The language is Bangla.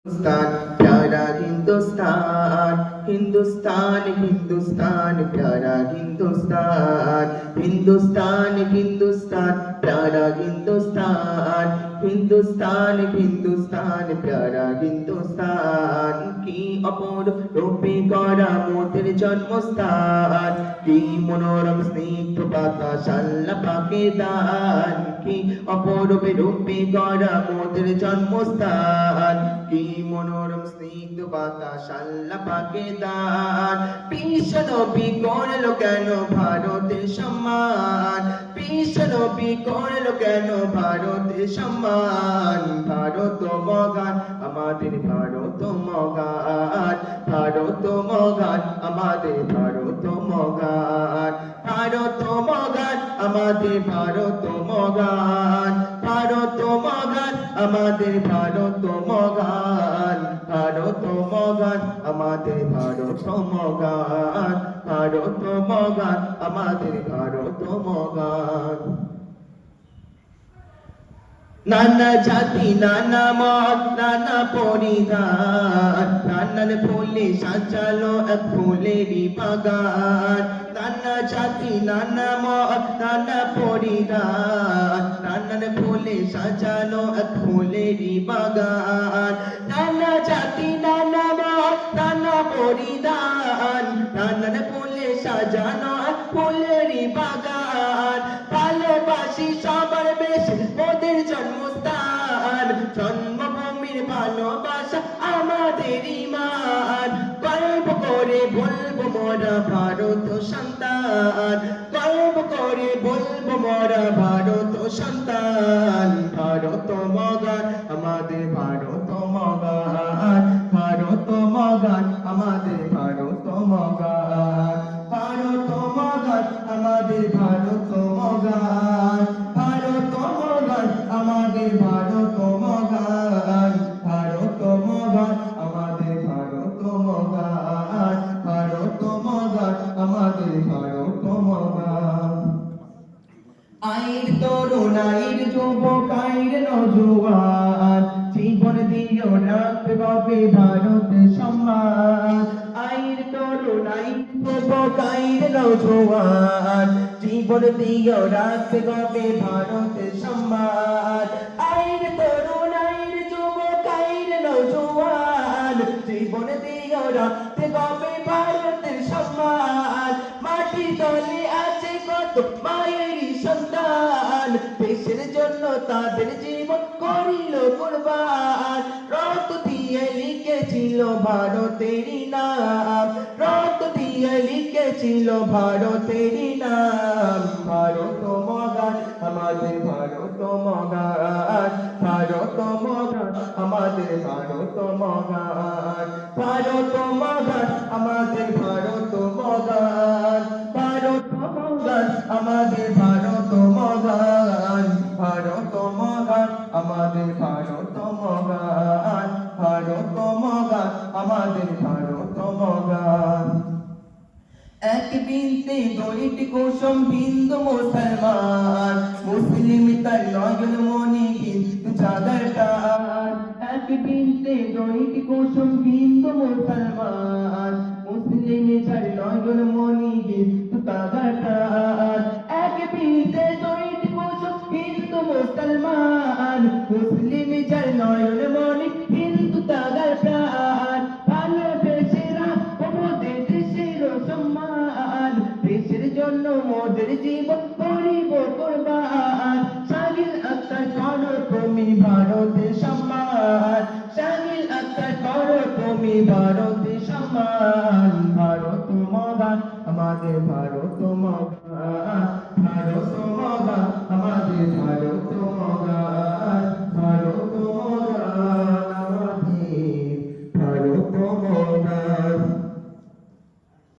हिंदुस्तान प्यारा हिंदुस्तान हिंदुस्तान हिंदुस्तान प्यारा हिंदुस्तान हिंदुस्तान हिंदुस्तान प्यारा हिंदुस्तान हिंदुस्तान हिंदुस्तान प्यारा हिंदुस्तान की অপর রূপে গড়া মোদের জন্মস্থান কি মনোরম স্নিগ্ধ বাতাস আল্লাহ পাকের দান কি অপরূপ রূপে গড়া মোদের জন্মস্থান কি মনোরম স্নিগ্ধ বাতাস আল্লাহ পাকের দান বিশ্ব নবী করলো কেন ভারতের সম্মান বিশ্ব নবী করলো কেন ভারতের সম্মান ভারত মগান আমাদের ভারত মগান ভারত মগান আমাদের ভারত মগান ভারত মগান আমাদের ভারত মগান ভারত মগান আমাদের ভারত মগান ভারত মগান আমাদের ভারত মগান ভারত মগান আমাদের ভারত মগান নানা জাতি নানা মত নানা পরিধান নানান ফুলে সাজালো এক ফুলেরই বাগান নানা জাতি নানা মত নানা পরিধান নানান ফুলে সাজালো এক ফুলেরই বাগান নানা জাতি নানা মত নানা পরিধান নানান ফুলে সাজানো এক ফুলেরই বাগান ভালোবাসি সবার বেশি মোদের জন্মস্থান জন্মভূমির ভালোবাসা আমাদের ইমান গর্ব করে বলবো মোরা ভারত সন্তান গর্ব করে বলবো মোরা ভারত সন্তান ভারত মগান আমাদের ভারত মগান ভারত মগান আমাদের ভারত মগান ভারত মগান আমাদের ভারত মগান ভারত মগান আমাদের ভারত মগান ভারত মগান আমাদের ভারত মগান ভারত মগান আমাদের ভারত মগান আইর তরুণ আইর যুবক আইর নজওয়ান জীবন দিও রাখতে হবে ভারত সম্মান আইর তরুণ আইর যুবক আইর নজওয়ান জীবন দিও রাখতে হবে ভারত সম্মান আইর তরুণ আইর যুবক আইর নজওয়ান জীবন দিও রাখতে হবে ভারত সম্মান মাটি তলে আছে কত মায়েরই সন্তান দেশের জন্য তাদের জীবন করিল কুরবান রক্ত দিয়ে লিখেছিল ভারতেরই নাম রক্ত দিয়ে লিখেছিল ভারতেরই নাম ভারত মগান আমাদের ভারত মগান ভারত মগান আমাদের ভারত মগান ভারত মগান আমাদের ভারত মগান ভারত মগান আমাদের ভারত মগান ভারত মগান আমাদের ভারত মগান ভারত মগান আমাদের ভারত মগান এক বিনতে দুইটি কুসুম হিন্দু মুসলমান মুসলিম তার নয়ন মনি হিন্দু চাঁদের টান এক বিনতে দুইটি কুসুম হিন্দু মুসলমান মুসলিম তার নয়ন মনি হিন্দু চাঁদের টান এক বিনতে দুইটি কুসুম হিন্দু মুসলমান মুসলিম যার নয়ন মনি হিন্দু চাঁদের টান ভালোবেসে রাখবো দেশের সম্মান দেশের জন্য মোদের জীবন করিব কুরবান শামিল আক্তার করো তুমি ভারতের সম্মান শামিল আক্তার করো তুমি ভারতের সম্মান ভারত মগান আমাদের ভারত মগান ভারত মগান আমাদের ভারত